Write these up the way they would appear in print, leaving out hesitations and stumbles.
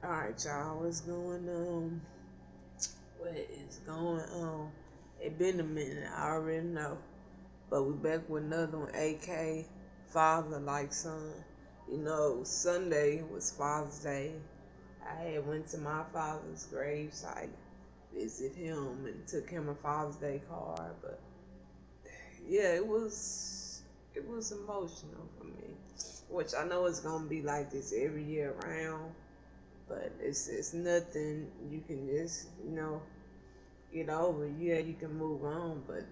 Alright, y'all, what's going on? What is going on? It been a minute, I already know. But we back with another one, AK Father Like Son. You know, Sunday was Father's Day. I had went to my father's gravesite, visit him, and took him a Father's Day card. But yeah, it was emotional for me. Which I know it's gonna be like this every year around. But it's nothing you can just, get over. Yeah, you can move on, but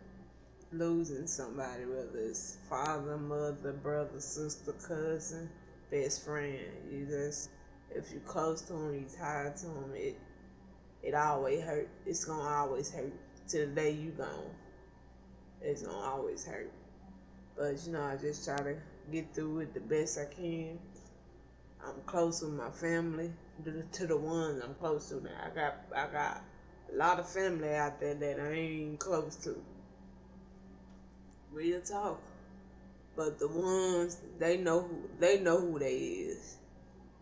losing somebody, whether it's father, mother, brother, sister, cousin, best friend, you just, if you're close to them, you're tied to them, it always hurt. It's gonna always hurt till the day you gone. It's gonna always hurt. But I just try to get through it the best I can. I'm close with my family, to the ones I'm close to now. I got a lot of family out there that I ain't close to. Real talk. But the ones they know who they is.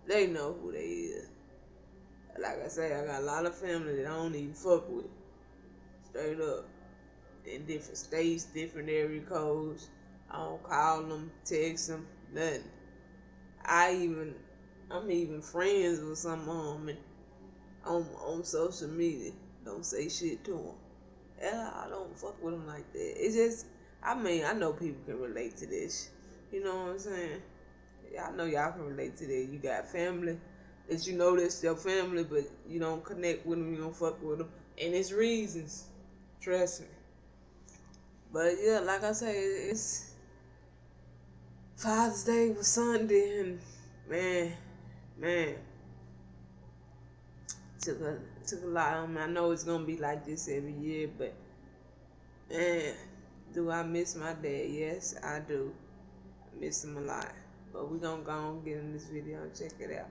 They know who they is. Like I say, I got a lot of family that I don't even fuck with. Straight up. In different states, different area codes. I don't call them, text them, nothing. I'm even friends with some of them on social media. Don't say shit to them. Yeah, I don't fuck with them like that. It's just, I know people can relate to this. You know what I'm saying? I know y'all can relate to that. You got family that you know that's your family, but you don't connect with them, you don't fuck with them. And it's reasons. Trust me. But yeah, like I say, it's Father's Day was Sunday, and man, took a lot on me. I know it's gonna be like this every year, but man, do I miss my dad? Yes, I do. I miss him a lot. But we gonna go and get in this video and check it out.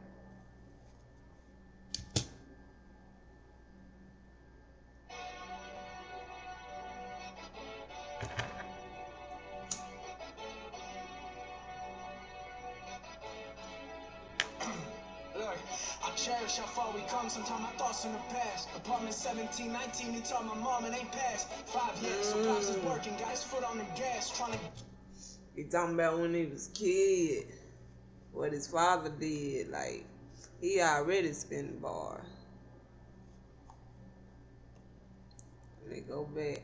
Look, I cherish how far we come. Sometimes my thoughts in the past. Apartment 17, 19, he told my mom it ain't past 5 years. So pops is working, got his foot on the gas, trying to. He talking about when he was a kid, what his father did. Like, he already spent the bar. And they go back.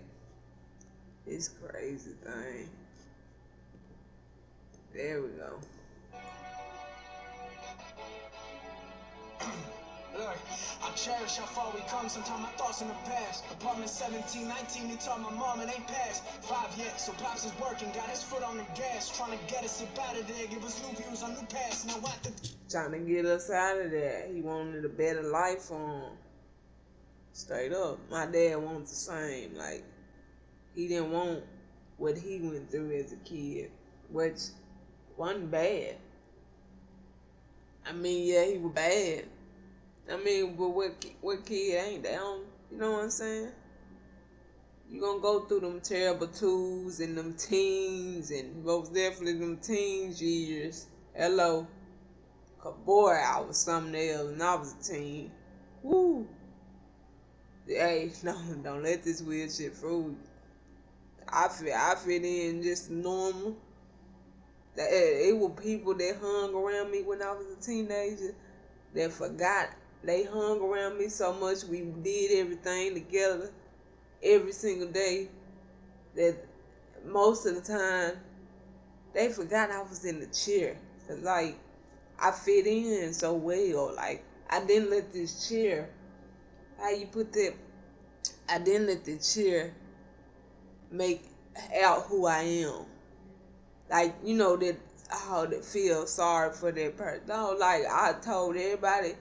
It's crazy thing. There we go. Look, I cherish how far we come. Sometimes my thoughts in the past. Apartment 17, 19, he told my mom it ain't past 5 yet. So pops is working, got his foot on the gas, trying to get us up out of there, give us new views on new paths. Now what the Trying to get us out of there. He wanted a better life for him. Straight up. My dad wants the same. Like, he didn't want what he went through as a kid, which wasn't bad. I mean, yeah, he was bad. I mean, but what kid ain't down? You know what I'm saying? You gonna go through them terrible twos and them teens, and most definitely them teens years. Hello. 'Cause boy, I was something else and I was a teen. Woo. Hey, no, don't let this weird shit fool you. I fit in just normal. It were people that hung around me when I was a teenager that forgot they hung around me so much. We did everything together every single day that most of the time they forgot I was in the chair. 'Cause like, I fit in so well. Like, I didn't let this chair, how you put that, I didn't let the chair make out who I am. Like, that, how to feel sorry for that person. No, like, I told everybody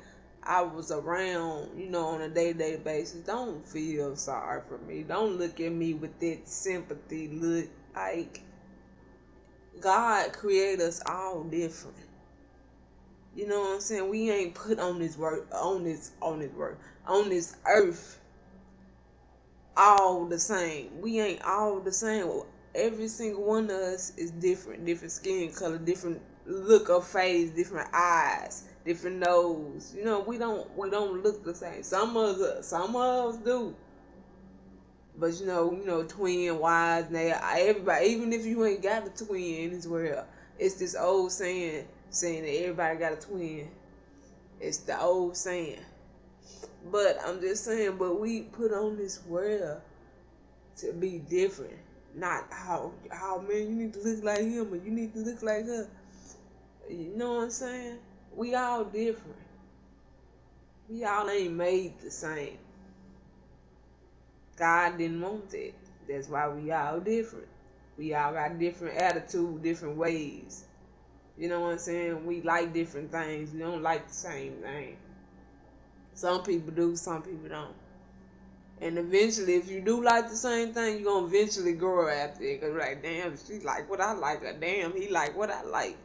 I was around, on a day-to-day basis, don't feel sorry for me. Don't look at me with that sympathy look. Like, God created us all different. You know what I'm saying? We ain't put on this earth all the same. We ain't all the same. Every single one of us is different skin color, different look of face, different eyes, different nose. You know, we don't look the same. Some of us do. But twin wise now everybody, even if you ain't got a twin in this world, it's this old saying that everybody got a twin. It's the old saying. But I'm just saying, but we put on this world to be different. Not how man, you need to look like him or you need to look like her. You know what I'm saying? We all different. We all ain't made the same. God didn't want that. That's why we all different. We all got different attitude, different ways. You know what I'm saying? We like different things. We don't like the same thing. Some people do, some people don't. And eventually, if you do like the same thing, you're going to eventually grow after it. Because, like, damn, she like what I like. Or damn, he like what I like.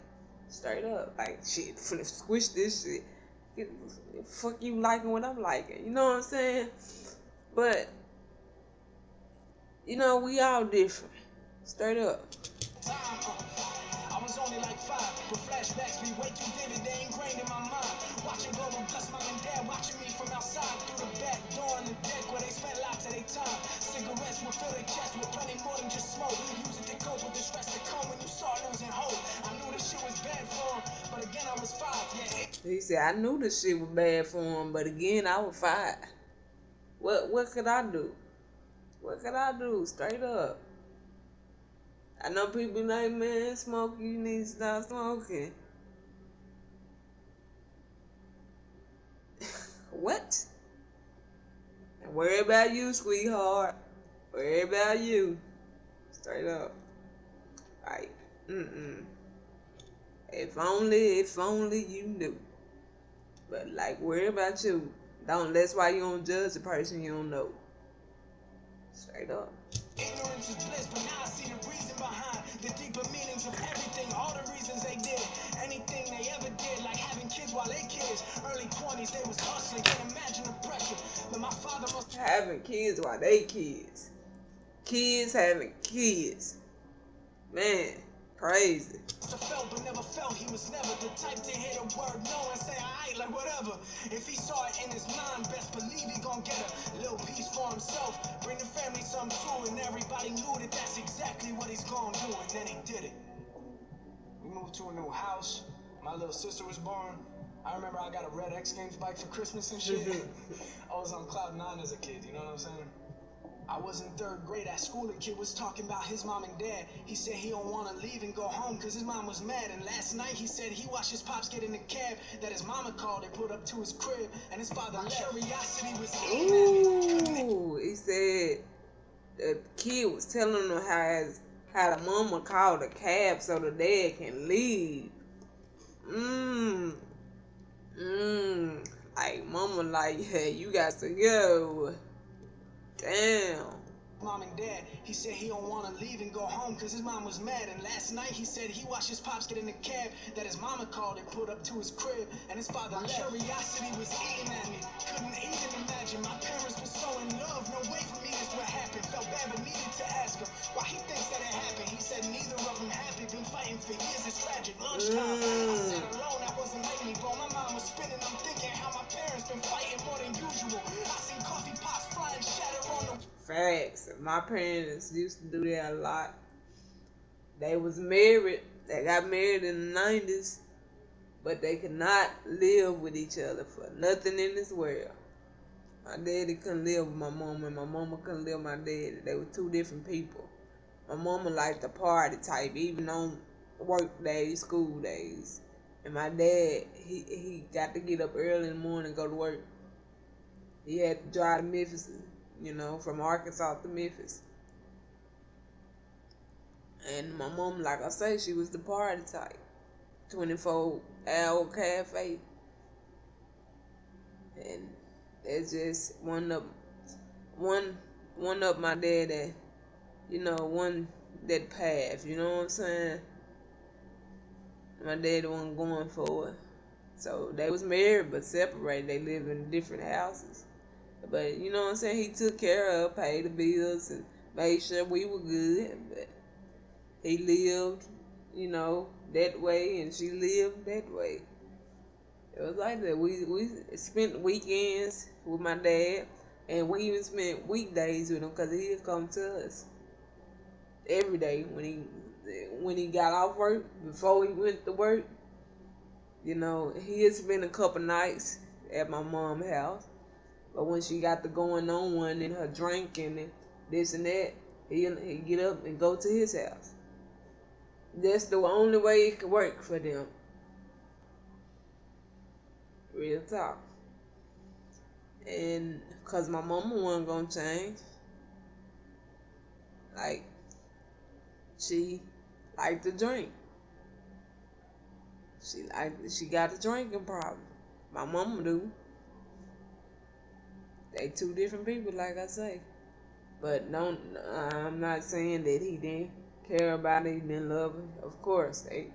Straight up. Like, shit, finna squish this shit. Fuck you liking what I'm liking. You know what I'm saying? But, we all different. Straight up. I was only like 5, but flashbacks be way too vivid, they ingrained in my mind. Watching Global plus mom and dad watching me from outside through the back door on the deck where they spent lots of their time. Cigarettes would fill their chest with plenty more than just smoke. Use it to cope with the stress that come when you start losing hope. I knew this shit was bad for him, but again I was 5. Yeah. He said, I knew this shit was bad for him, but again I was 5. What could I do? What could I do? Straight up. I know people like, man, smoke, you need to stop smoking. What? Worry about you, sweetheart. Worry about you. Straight up. Like, If only you knew. But like, worry about you. That's why you don't judge the person you don't know. Straight up. Ignorance is bliss, but now I see the reason behind the deeper meanings of everything, all the reasons they did anything they ever did, like having kids while they kids. Early 20s, they was hustling, can't imagine the pressure that my father must having kids while they kids. Kids having kids. Man, crazy. felt but never felt. He was never the type to hear the word no and say alright, like whatever. If he saw it in his mind, best believe he gon' get a little piece for himself. Bring the family some too, and everybody knew that that's exactly what he's gonna do, and then he did it. We moved to a new house. My little sister was born. I remember I got a red X Games bike for Christmas and shit. I was on cloud 9 as a kid, you know what I'm saying? I was in 3rd grade at school. The kid was talking about his mom and dad. He said he don't want to leave and go home because his mom was mad. And last night he said he watched his pops get in the cab that his mama called and put up to his crib. And his father left. Curiosity was Ooh, he said the kid was telling him how the mama called a cab so the dad can leave. Like mama, like, hey, you got to go. Damn. Mom and dad, he said he don't want to leave and go home because his mom was mad. And last night he said he watched his pops get in the cab that his mama called and put up to his crib. And his father left. Curiosity was eating at me. Couldn't even imagine my parents were so in love. No way for me this would happen. Felt bad but needed to ask him why he thinks that it happened. He said neither of them happy. Been fighting for years. It's tragic. Lunchtime. I sat alone. I wasn't letting me go. My mind was spinning. I'm thinking how my parents been fighting more than usual. I seen coffee pots flying, shatter on the Facts. My parents used to do that a lot. They was married. They got married in the 90s, but they could not live with each other for nothing in this world. My daddy couldn't live with my mama, and my mama couldn't live with my daddy. They were two different people. My mama liked the party type, even on work days, school days. And my dad, he got to get up early in the morning and go to work. He had to drive to Memphis, from Arkansas to Memphis. And my mom, like I say, she was the party type. 24-hour cafe. And it's just one up my dad that, one that path, you know what I'm saying? My dad wasn't going for it. So they was married but separated. They lived in different houses. But you know what I'm saying? He took care of, paid the bills, and made sure we were good. But he lived, that way, and she lived that way. It was like that. We spent weekends with my dad, and we even spent weekdays with him because he'd come to us every day when he got off work before he went to work. He had spent a couple nights at my mom's house, but when she got to going on one and her drinking and this and that, he get up and go to his house. That's the only way it could work for them. Real talk. And because my mama wasn't going to change. Like, she liked to drink. She got a drinking problem. My mama do. They two different people, like I say. But I'm not saying that he didn't care about her, he didn't love her. Of course, they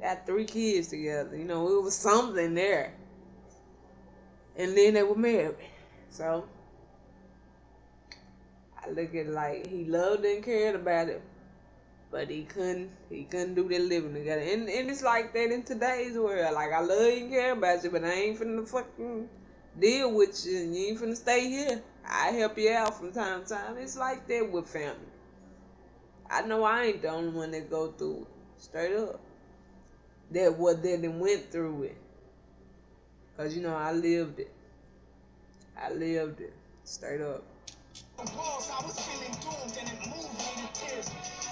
got 3 kids together. It was something there. And then they were married. So I look at it like he loved and cared about it, but he couldn't do that living together. And it's like that in today's world. Like, I love you and care about you, but I ain't finna fucking deal with you, and you ain't finna stay here. I help you out from time to time. It's like that with family. I know I ain't the only one that go through it. Straight up. That went through it. Cause I lived it. Straight up. I was feeling doomed and it moved me to tears.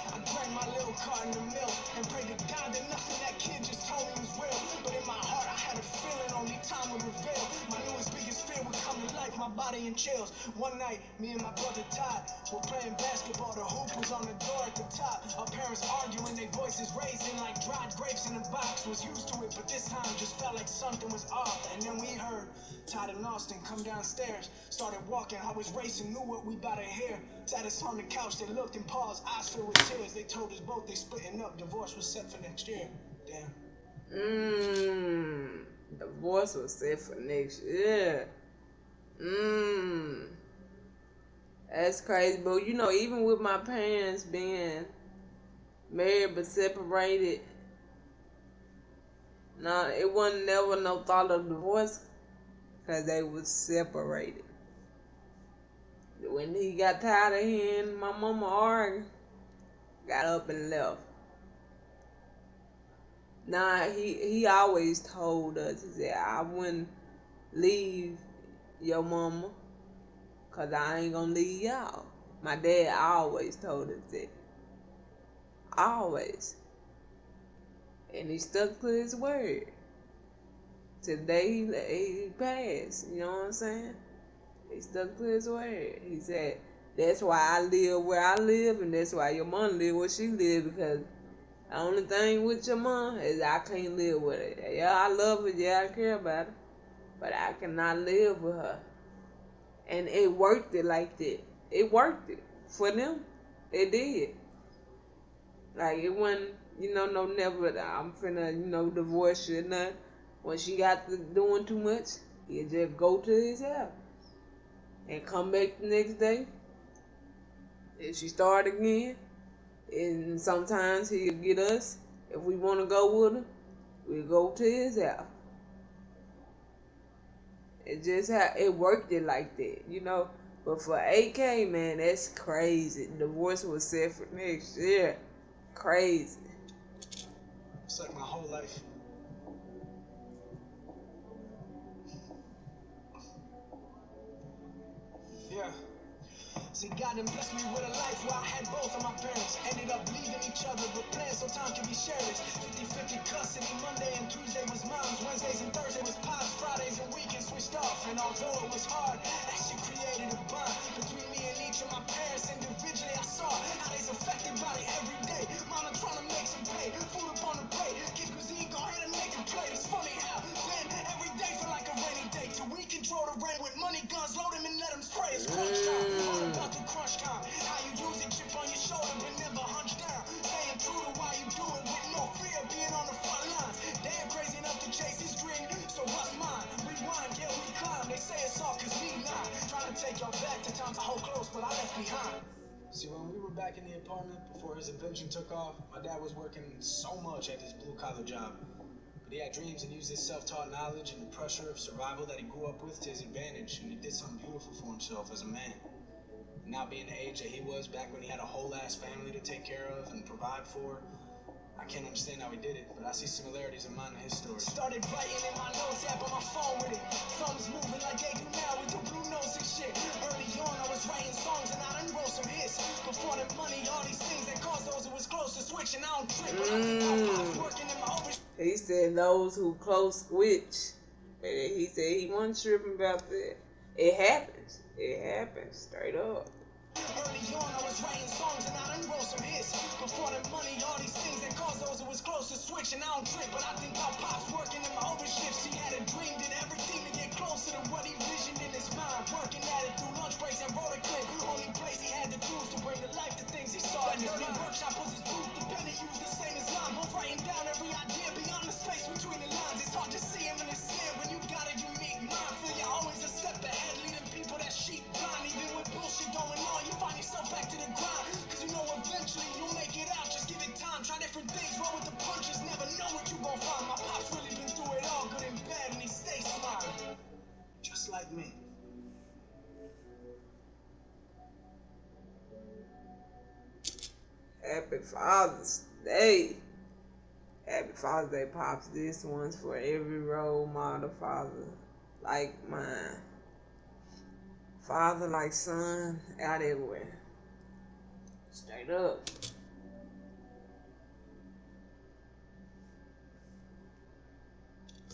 I drank my little carton of milk and prayed to God that nothing that kid just told me was real. But in my heart I had a feeling only time would reveal. My newest biggest fear would come to life, my body in chills. One night, me and my brother Todd were playing basketball. The hoop was on the door at the top. Our parents arguing, their voices raising like dried grapes in a box. Was used to it, but this time just felt like something was off. And then we heard Todd and Austin come downstairs, started walking. I was racing, knew what we about to hear. Sat us on the couch, they looked and paused, eyes filled with tears. They told us both they splitting up. Divorce was set for next year. Damn. Divorce was set for next year. That's crazy. But even with my parents being married but separated, it wasn't never no thought of divorce because they was separated. When he got tired of hearing my mama argue, got up and left. He always told us, he said, I wouldn't leave your mama because I ain't going to leave y'all. My dad always told us that. Always. And he stuck to his word. Today he passed, you know what I'm saying? He stuck to his word. He said, that's why I live where I live, and that's why your mom live where she live, because the only thing with your mom is I can't live with her. Yeah, I love her. Yeah, I care about her. But I cannot live with her. And it worked it like that. It worked it. For them, it did. Like, it wasn't, no never, I'm finna, divorce you or nothing. When she got to doing too much, he'd just go to his house. And come back the next day. And she start again. And sometimes he'll get us. If we want to go with him, we'll go to his house. It just it worked it like that, But for AK, man, that's crazy. Divorce was set for next year. Crazy. It's like my whole life. Yeah. See, God done blessed me with a life where I had both of my parents. Ended up leaving each other, but plans so time can be shared. 50-50 custody. Monday and Tuesday was mom's. Wednesdays and Thursdays was pops. Fridays and weekends switched off. And although it was hard, that shit created a bond between me and each of my parents. Individually, I saw how they's affected by it every day. Mama trying to make some pay. Food up on the plate. Kids cuisine, go ahead and make a plate. It's funny how then every day feel like a rainy day. Till we control the rain with money guns, load them and let them spray. It's crunch time. All about the crunch time. How you use it, chip on your shoulder, but never hunch down. Staying true to why you do it with no fear being on the front lines. Damn crazy enough to chase his dream, so what's mine? Rewind, yeah, we climb. They say it's all cause we lie. Trying to take y'all back to times I hold close, but I left behind. See, when we were back in the apartment before his invention took off, my dad was working so much at his blue-collar job. But he had dreams and used his self-taught knowledge and the pressure of survival that he grew up with to his advantage, and he did something beautiful for himself as a man. And now being the age that he was back when he had a whole-ass family to take care of and provide for, I can't understand how he did it, but I see similarities in mine and his story. Started writing in my notes app on my phone with it. Thumbs moving like they do now with the blue notes and shit. Early on, I was writing songs and I done wrote some hits. Before the money, all these things that caused those who was close to switching. I don't trip, but I think my pop's working in my over. He said those who close switch. He said he wasn't tripping about that. It happens. It happens. Straight up. Early on, I was writing songs and I done wrote some hits. Before the money, all these things that caused those who was close to switch. And I don't trip, but I think my pop's working in my overshifts. He had a dream, did everything to get closer to what he visioned in his mind. Working at it through lunch breaks and wrote a clip. Only place he had the tools to bring to life the things he saw in his new workshop was his booth. The pen he used the same as mine. Both writing down every idea beyond the space between the lines. It's hard to see him in his sand when you got a unique mind. Feel you're always a step ahead, leading people that sheep blind. Even with bullshit going on, you find yourself back to the grind. Cause you know eventually you'll make it out. Just give it time, try different things, roll with the punches. Never know what you gon' find. My pop's really been through it all, good and bad, and he stays smiling. Just like me. Happy Father's Day. Happy Father's Day, Pops. This one's for every role model father like mine. Father like son, out everywhere. Straight up.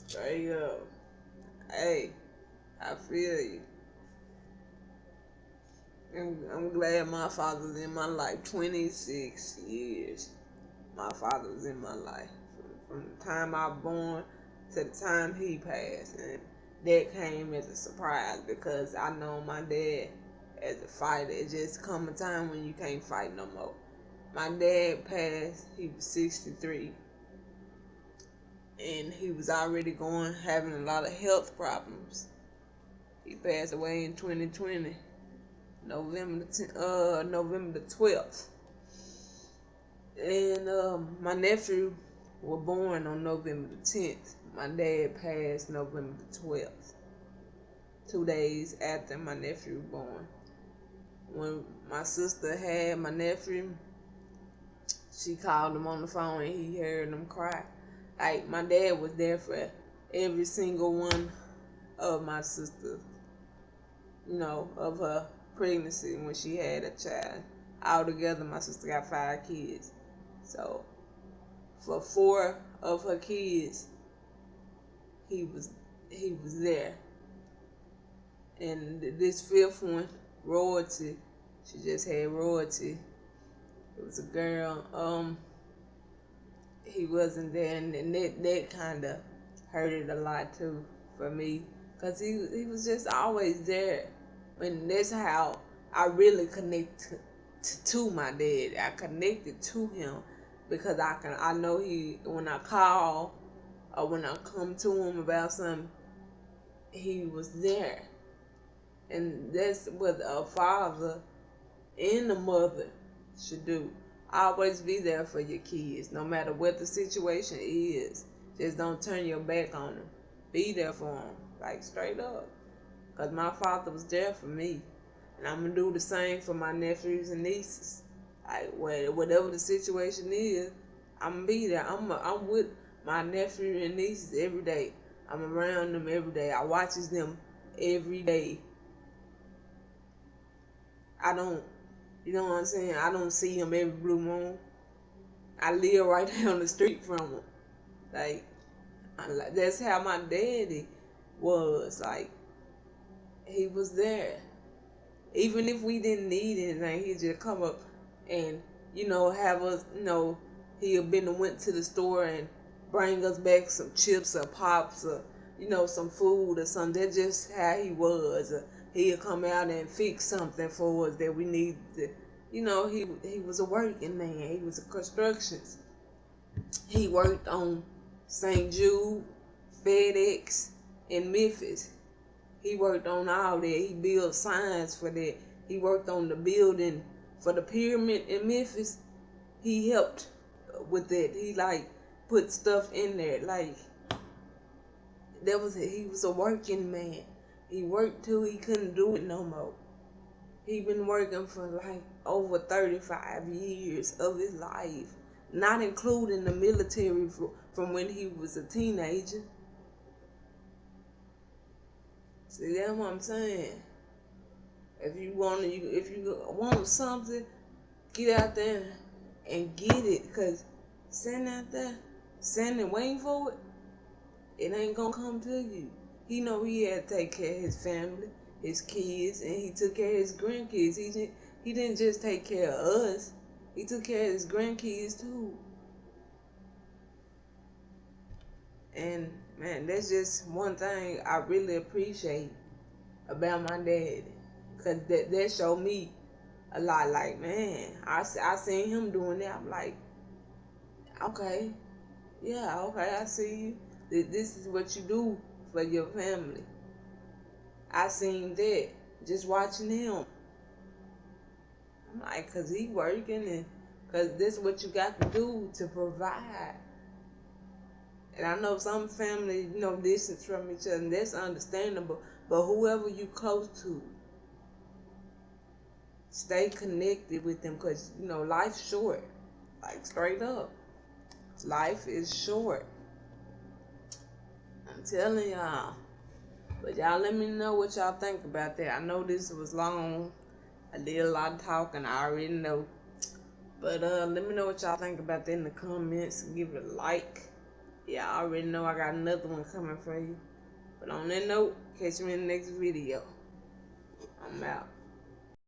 Straight up. Hey, I feel you. I'm glad my father was in my life 26 years. My father was in my life. From the time I was born to the time he passed. And that came as a surprise because I know my dad as a fighter. It just come a time when you can't fight no more. My dad passed, he was 63. And he was already having a lot of health problems. He passed away in 2020. November the 12th. And my nephew was born on November the 10th. My dad passed November the 12th. 2 days after my nephew was born. When my sister had my nephew, she called him on the phone and he heard him cry. Like, my dad was there for every single one of my sisters, of her pregnancy when she had a child. Altogether, my sister got 5 kids. So, for 4 of her kids, he was there. And this 5th one, Royalty, she just had Royalty. It was a girl. He wasn't there, and that kind of hurted a lot too for me, cause he was just always there. And that's how I really connect to my dad. I connected to him because I know when I call or when I come to him about something, he was there. And that's what a father and a mother should do. Always be there for your kids, no matter what the situation is. Just don't turn your back on them. Be there for them, like straight up. Because my father was there for me. And I'm going to do the same for my nephews and nieces. Like, whatever the situation is, I'm going to be there. I'm with my nephew and nieces every day. I'm around them every day. I watches them every day. You know what I'm saying? I don't see him every blue moon. I live right down the street from him. Like, that's how my daddy was. Like, he was there. Even if we didn't need anything, he'd just come up and, have us, he went to the store and bring us back some chips or pops or, some food or something. That's just how he was. He'd come out and fix something for us that we needed. He was a working man. He was a construction. He worked on St. Jude, FedEx, and Memphis. He worked on all that. He built signs for that. He worked on the building for the pyramid in Memphis, he helped with it. He like put stuff in there. Like he was a working man. He worked till he couldn't do it no more. He been working for like over 35 years of his life, not including the military from when he was a teenager. See, that's what I'm saying. If you want something, get out there and get it. Cause sitting out there, sitting and waiting for it, it ain't gonna come to you. He know he had to take care of his family, his kids, and he took care of his grandkids. He didn't just take care of us. He took care of his grandkids too. And man, that's just one thing I really appreciate about my dad. Cause that showed me a lot. Like, man, I seen him doing that. I'm like, okay, yeah, okay, I see you. This is what you do for your family. I seen that just watching him. I'm like, cause he working and cause this is what you got to do to provide. And I know some families, distance from each other, and that's understandable. But whoever you close to, stay connected with them, cause life's short. Like, straight up, life is short. I'm telling y'all. But y'all let me know what y'all think about that. I know this was long. I did a lot of talking, I already know. But let me know what y'all think about that in the comments. Give it a like. Yeah, I already know I got another one coming for you. But on that note, catch me in the next video. I'm out.